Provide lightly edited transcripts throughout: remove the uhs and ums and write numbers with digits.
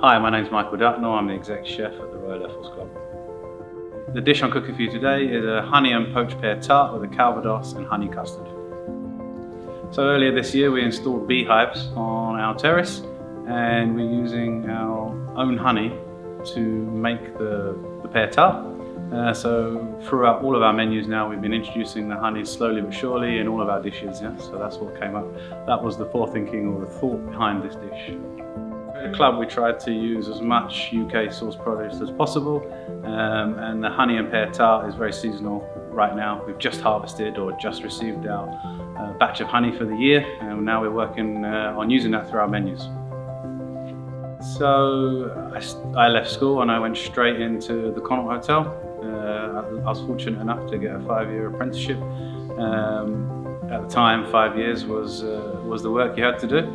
Hi, my name's Michael Dutnall. I'm the exec chef at the Royal Air Force Club. The dish I'm cooking for you today is a honey and poached pear tart with a calvados and honey custard. So earlier this year we installed beehives on our terrace, and we're using our own honey to make the pear tart. So throughout all of our menus now we've been introducing the honey slowly but surely in all of our dishes. Yeah? So that's what came up. That was the forethinking or the thought behind this dish. At the club we tried to use as much UK sourced produce as possible, and the honey and pear tart is very seasonal right now. We've just harvested or just received our batch of honey for the year, and now we're working on using that through our menus. So I left school and I went straight into the Connaught Hotel. I was fortunate enough to get a 5-year apprenticeship. At the time, 5 years was the work you had to do,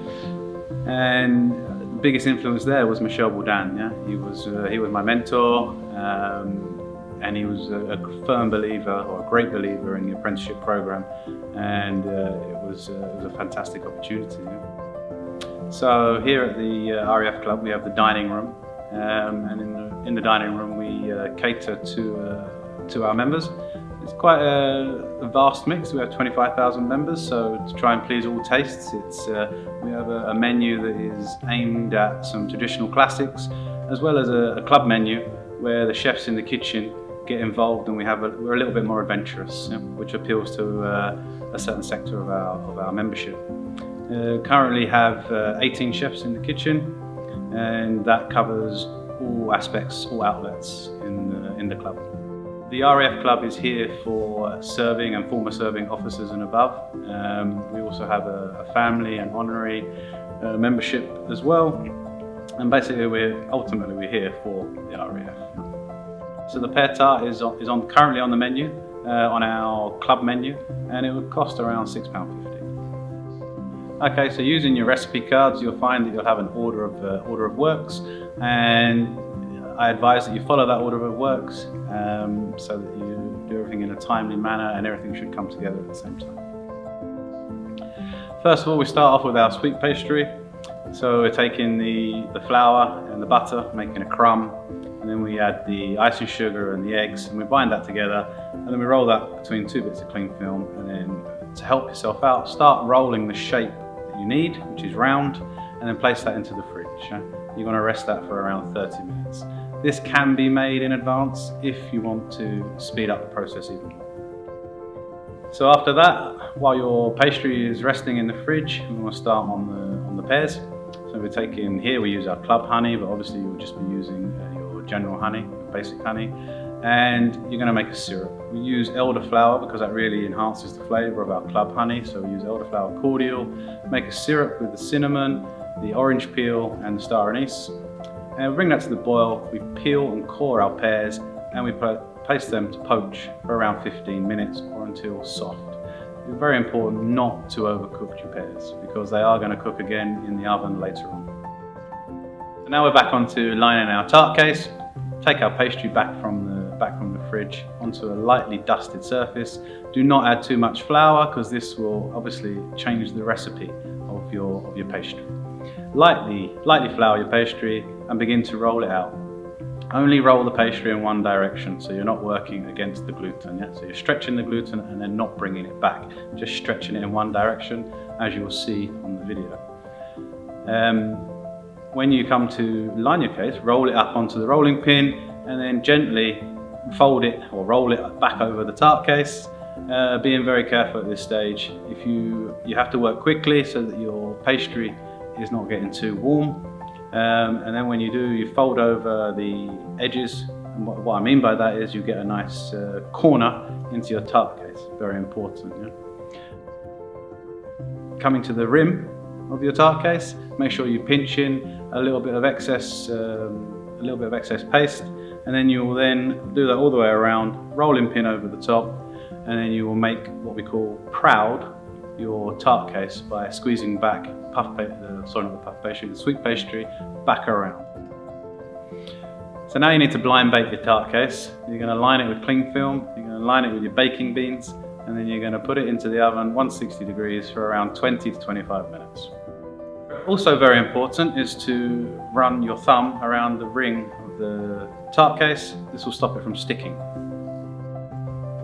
and the biggest influence there was Michel Boudin. Yeah? He was my mentor, and he was a firm believer, or a great believer, in the apprenticeship program, and it was a fantastic opportunity. Yeah? So here at the RAF Club we have the dining room, and in the dining room we cater to our members. It's quite a vast mix. We have 25,000 members, so to try and please all tastes, we have a menu that is aimed at some traditional classics, as well as a club menu where the chefs in the kitchen get involved, and we're a little bit more adventurous, yeah, which appeals to a certain sector of our membership. Currently have 18 chefs in the kitchen, and that covers all aspects, all outlets in the club. The RAF Club is here for serving and former serving officers and above. We also have a family and honorary membership as well. And basically ultimately we're here for the RAF. So the pear tart is currently on the menu, on our club menu, and it would cost around £6.50. Okay, so using your recipe cards, you'll find that you'll have an order of works, and I advise that you follow that order of works so that you do everything in a timely manner, and everything should come together at the same time. First of all, we start off with our sweet pastry. So we're taking the flour and the butter, making a crumb, and then we add the icing sugar and the eggs, and we bind that together, and then we roll that between 2 bits of cling film, and then to help yourself out, start rolling the shape that you need, which is round, and then place that into the fridge. Yeah? You're going to rest that for around 30 minutes. This can be made in advance if you want to speed up the process even more. So after that, while your pastry is resting in the fridge, we want to start on the pears. So we're taking, here we use our club honey, but obviously you'll just be using your general honey, your basic honey, and you're going to make a syrup. We use elderflower because that really enhances the flavour of our club honey, so we use elderflower cordial, make a syrup with the cinnamon, the orange peel and the star anise. And we bring that to the boil, we peel and core our pears, and we place them to poach for around 15 minutes or until soft. It's very important not to overcook your pears because they are going to cook again in the oven later on. So now we're back onto lining our tart case. Take our pastry back from the fridge onto a lightly dusted surface. Do not add too much flour because this will obviously change the recipe of your pastry. Lightly flour your pastry and begin to roll it out. Only roll the pastry in one direction, so you're not working against the gluten. Yeah? So you're stretching the gluten and then not bringing it back, just stretching it in one direction, as you will see on the video. When you come to line your case, roll it up onto the rolling pin and then gently fold it or roll it back over the tart case, being very careful at this stage. If you have to work quickly so that your pastry is not getting too warm, and then when you do, you fold over the edges, and what I mean by that is you get a nice corner into your tart case. Very important. Yeah? Coming to the rim of your tart case, make sure you pinch in a little bit of excess paste, and then you will then do that all the way around, rolling pin over the top, and then you will make what we call proud your tart case by squeezing back the sweet pastry back around. So now you need to blind bake your tart case. You're going to line it with cling film, you're going to line it with your baking beans, and then you're going to put it into the oven 160 degrees for around 20 to 25 minutes. Also very important is to run your thumb around the ring of the tart case. This will stop it from sticking.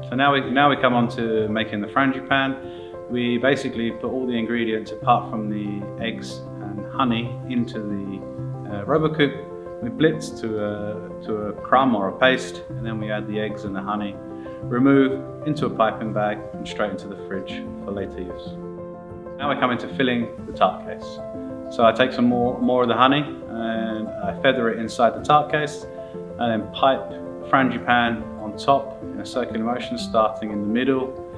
So now we come on to making the frangipane. We basically put all the ingredients apart from the eggs and honey into the Robocoupe. We blitz to a crumb or a paste, and then we add the eggs and the honey. Remove into a piping bag and straight into the fridge for later use. Now we come into filling the tart case. So I take some more of the honey and I feather it inside the tart case, and then pipe frangipane on top in a circular motion, starting in the middle.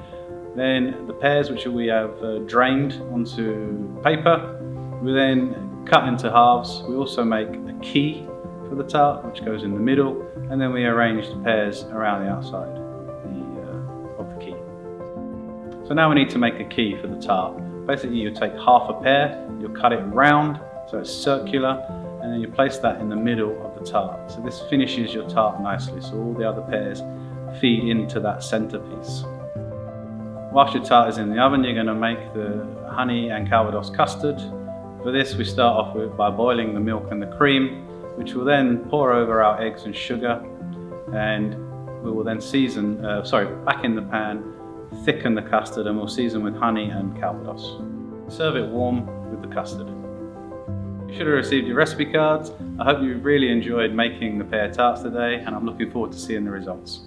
Then the pears, which we have drained onto paper, we then cut into halves. We also make a key for the tart, which goes in the middle, and then we arrange the pears around the outside of the key. So now we need to make a key for the tart. Basically, you take half a pear, you'll cut it round so it's circular, and then you place that in the middle of the tart. So this finishes your tart nicely, so all the other pears feed into that centerpiece. Whilst your tart is in the oven, you're going to make the honey and Calvados custard. For this, we start off by boiling the milk and the cream, which will then pour over our eggs and sugar, and we will then season, back in the pan, thicken the custard, and we'll season with honey and Calvados. Serve it warm with the custard. You should have received your recipe cards. I hope you really enjoyed making the pear tarts today, and I'm looking forward to seeing the results.